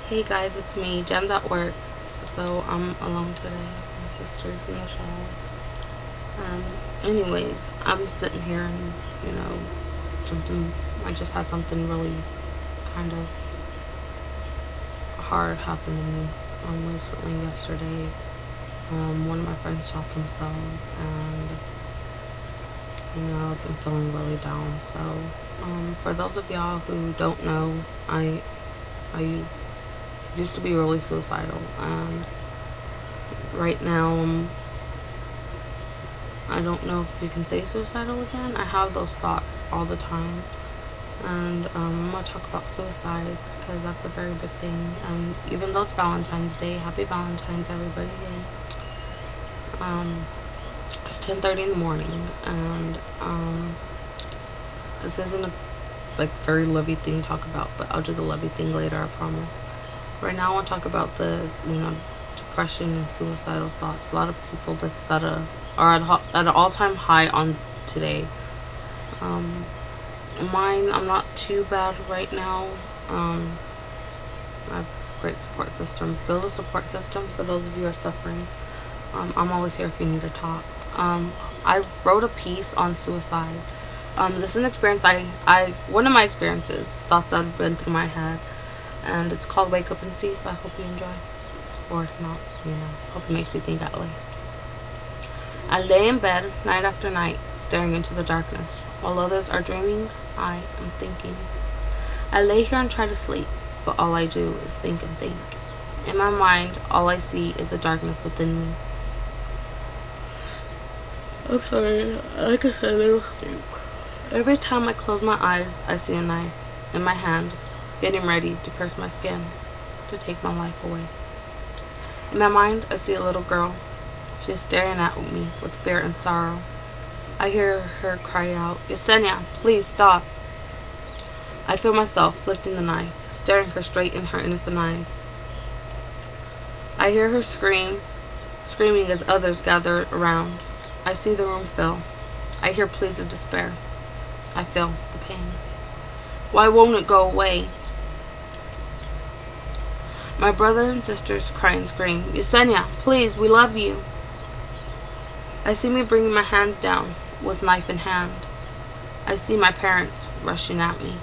Hey guys, it's me. Jen's at work, so I'm alone today. My sister's in the shower. Anyways, I'm sitting here and, you know, something, I just had something really kind of hard happen to me recently yesterday. One of my friends shot themselves, and, I've been feeling really down. So, for those of y'all who don't know, I used to be really suicidal, and right now I don't know if you can say suicidal again. I have those thoughts all the time, and I'm gonna talk about suicide because that's a very big thing. And even though it's Valentine's Day, happy Valentine's, everybody! Um, it's 10:30 in the morning, and this isn't a very lovey thing to talk about, but I'll do the lovey thing later, I promise. Right now, I want to talk about the depression and suicidal thoughts. A lot of people this is at an all-time high on today. Um, Mine, I'm not too bad right now. I have a great support system. Build a support system for those of you who are suffering. I'm always here if you need to talk. I wrote a piece on suicide. This is an experience one of my experiences, thoughts that have been through my head, and it's called Wake Up and See, so I hope you enjoy. Or not, hope it makes you think at least. I lay in bed night after night, staring into the darkness. While others are dreaming, I am thinking. I lay here and try to sleep, but all I do is think and think. In my mind, all I see is the darkness within me. I'm sorry, like I said, I was asleep. Every time I close my eyes, I see a knife in my hand, getting ready to pierce my skin, to take my life away. In my mind, I see a little girl. She is staring at me with fear and sorrow. I hear her cry out, "Yesenia, please stop." I feel myself lifting the knife, staring her straight in her innocent eyes. I hear her screaming as others gather around. I see the room fill. I hear pleas of despair. I feel the pain. Why won't it go away? My brothers and sisters cry and scream, "Yesenia, please, we love you." I see me bringing my hands down with knife in hand. I see my parents rushing at me.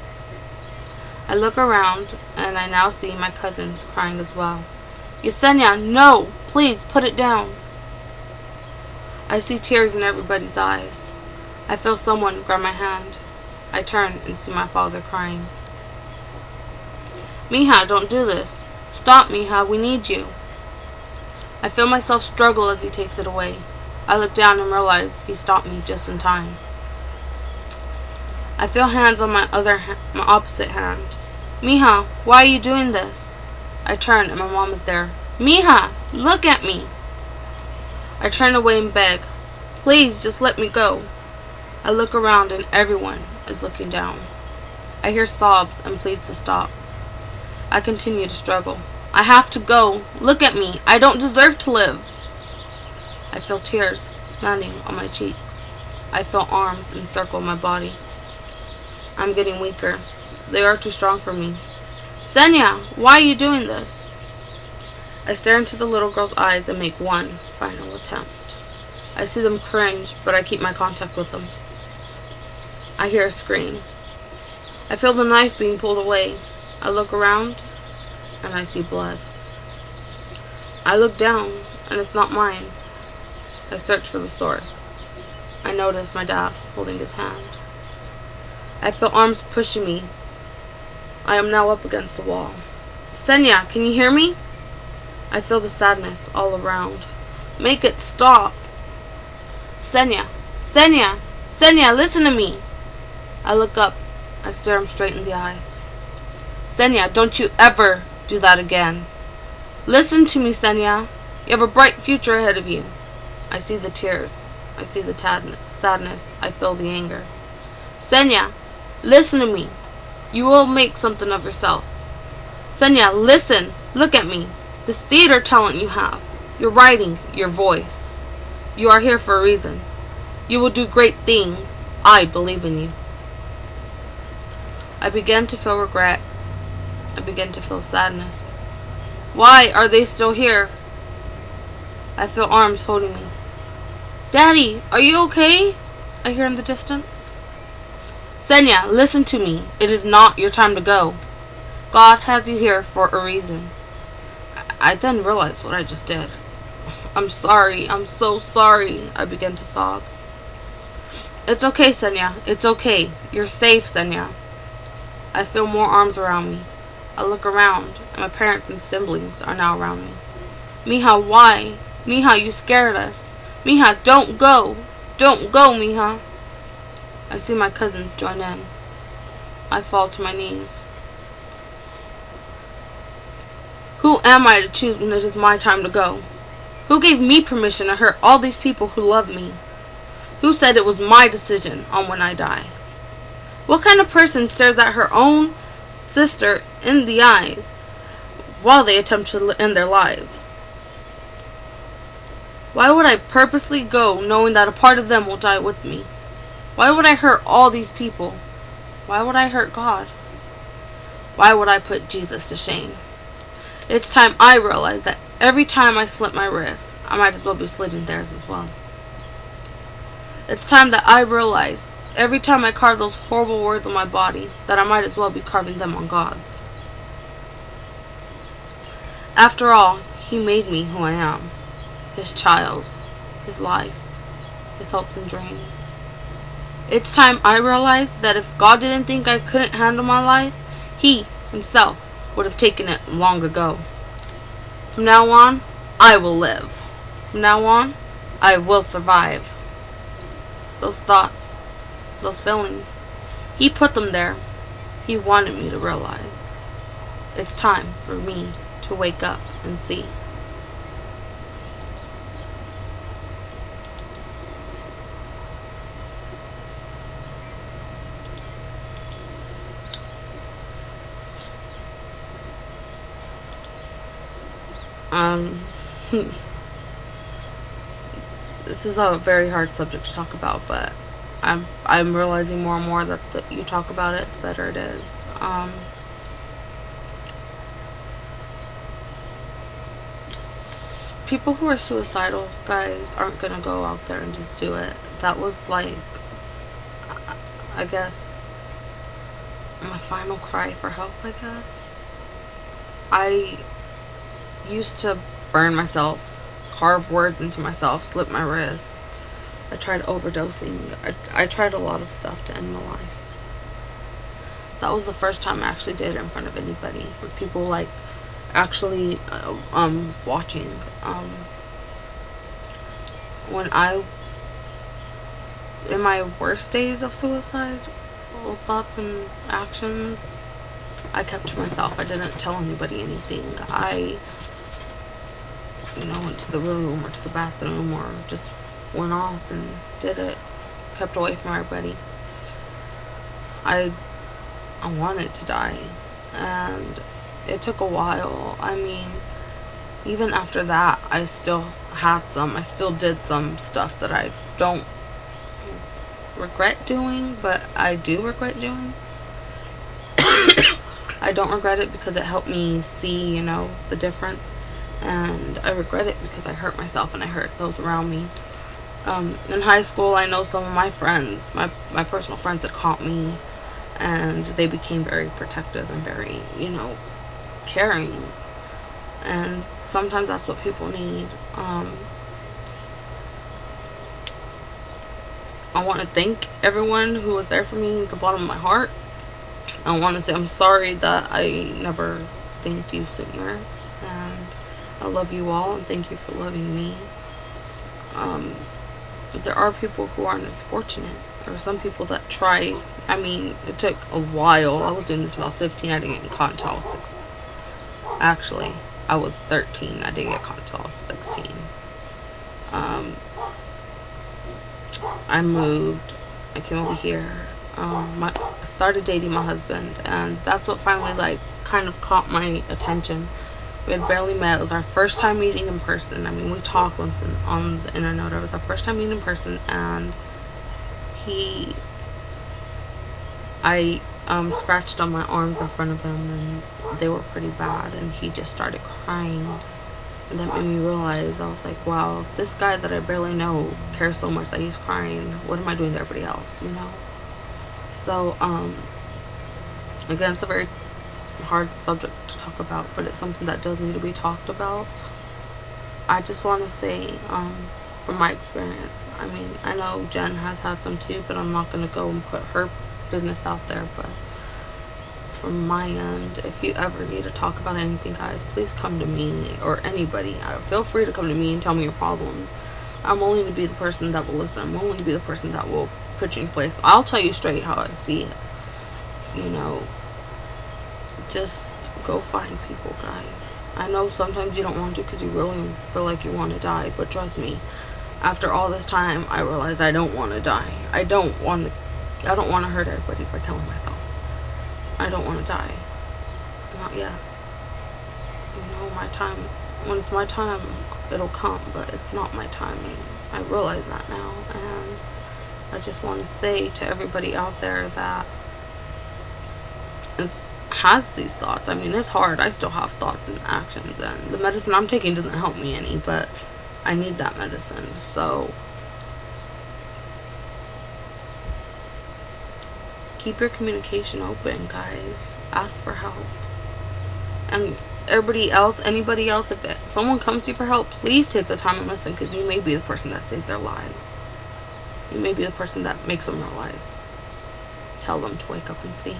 I look around, and I now see my cousins crying as well. "Yesenia, no! Please, put it down." I see tears in everybody's eyes. I feel someone grab my hand. I turn and see my father crying. "Mija, don't do this. Stop, Mija, we need you." I feel myself struggle as he takes it away. I look down and realize he stopped me just in time. I feel hands on my opposite hand. "Mija, why are you doing this?" I turn and my mom is there. "Mija, look at me." I turn away and beg, "Please, just let me go." I look around and everyone is looking down. I hear sobs and pleas to stop. I continue to struggle. "I have to go. Look at me. I don't deserve to live." I feel tears landing on my cheeks. I feel arms encircle my body. I'm getting weaker. They are too strong for me. "Senya, why are you doing this?" I stare into the little girl's eyes and make one final attempt. I see them cringe, but I keep my contact with them. I hear a scream. I feel the knife being pulled away. I look around, and I see blood. I look down, and it's not mine. I search for the source. I notice my dad holding his hand. I feel arms pushing me. I am now up against the wall. "Senya, can you hear me?" I feel the sadness all around. "Make it stop." "Senya, Senya, Senya, listen to me." I look up. I stare him straight in the eyes. "Senya, don't you ever do that again. Listen to me, Senya. You have a bright future ahead of you." I see the tears. I see the sadness. I feel the anger. "Senya, listen to me. You will make something of yourself. Senya, listen. Look at me. This theater talent you have. Your writing, your voice. You are here for a reason. You will do great things. I believe in you." I began to feel regret. I began to feel sadness. Why are they still here? I feel arms holding me. Daddy, are you okay? I hear in the distance. Senya, listen to me. It is not your time to go. God has you here for a reason. I then realized what I just did. I'm sorry. I'm so sorry. I began to sob. It's okay, Senya. It's okay. You're safe, Senya. I feel more arms around me. I look around, and my parents and siblings are now around me. Mija, why? Mija, you scared us. Mija, don't go. Don't go, Mija. I see my cousins join in. I fall to my knees. Who am I to choose when it is my time to go? Who gave me permission to hurt all these people who love me? Who said it was my decision on when I die? What kind of person stares at her own sister in the eyes while they attempt to end their lives? Why would I purposely go knowing that a part of them will die with me? Why would I hurt all these people? Why would I hurt God? Why would I put Jesus to shame? It's time I realize that every time I slit my wrist, I might as well be slitting theirs as well. It's time that I realize every time I carve those horrible words on my body, that I might as well be carving them on God's. After all, He made me who I am. His child, His life, His hopes and dreams. It's time I realized that if God didn't think I couldn't handle my life, He Himself would have taken it long ago. From now on, I will live. From now on, I will survive. Those thoughts, those feelings, He put them there. He wanted me to realize. It's time for me to wake up and see. This is a very hard subject to talk about, but I'm realizing more and more that you talk about it, the better it is. People who are suicidal, guys, aren't gonna go out there and just do it. That was like, I guess, my final cry for help, I guess. I used to burn myself, carve words into myself, slip my wrist. I tried overdosing. I tried a lot of stuff to end my life. That was the first time I actually did it in front of anybody, with people like actually watching. When in my worst days of suicide, thoughts and actions, I kept to myself. I didn't tell anybody anything. I went to the room or to the bathroom or just went off and did it. Kept away from everybody. I wanted to die, and it took a while. I mean, even after that, I still did some stuff that I don't regret doing, but I do regret doing. I don't regret it because it helped me see, the difference. And I regret it because I hurt myself and I hurt those around me. In high school, I know some of my friends, my personal friends had caught me, and they became very protective and very, caring. And sometimes that's what people need. I want to thank everyone who was there for me at the bottom of my heart. I want to say I'm sorry that I never thanked you sooner. And I love you all, and thank you for loving me. There are people who aren't as fortunate. There are some people that try. I mean, it took a while. I was doing this when I was 15. I didn't get caught until I was 6. Actually, I was 13. I didn't get caught until I was 16. I moved. I came over here. I started dating my husband, and that's what finally kind of caught my attention. We had barely met. It was our first time meeting in person. I mean, we talked once on the internet. It was our first time meeting in person, and he I scratched on my arms in front of him, and they were pretty bad, and he just started crying. And that made me realize, I was like, wow, this guy that I barely know cares so much that he's crying. What am I doing to everybody else, you know? So, again, it's a very hard subject to talk about, but it's something that does need to be talked about. I just want to say, from my experience, I mean, I know Jen has had some too, but I'm not going to go and put her business out there. But from my end, if you ever need to talk about anything, guys, please come to me, or anybody. Feel free to come to me and tell me your problems. I'm willing to be the person that will listen. I'm willing to be the person that will put you in place. I'll tell you straight how I see it. You know, just go find people, guys. I know sometimes you don't want to because you really feel like you want to die, but trust me, after all this time, I realized I don't want to die. I don't want to hurt everybody by killing myself. I don't want to die. Not yet. You know, my time, when it's my time, it'll come, but it's not my time. And I realize that now, and I just want to say to everybody out there that has these thoughts. I mean, it's hard. I still have thoughts and actions, and the medicine I'm taking doesn't help me any, but I need that medicine. So keep your communication open, guys. Ask for help. And anybody else, if someone comes to you for help, please take the time and listen, because you may be the person that saves their lives. You may be the person that makes them realize. Tell them to wake up and see.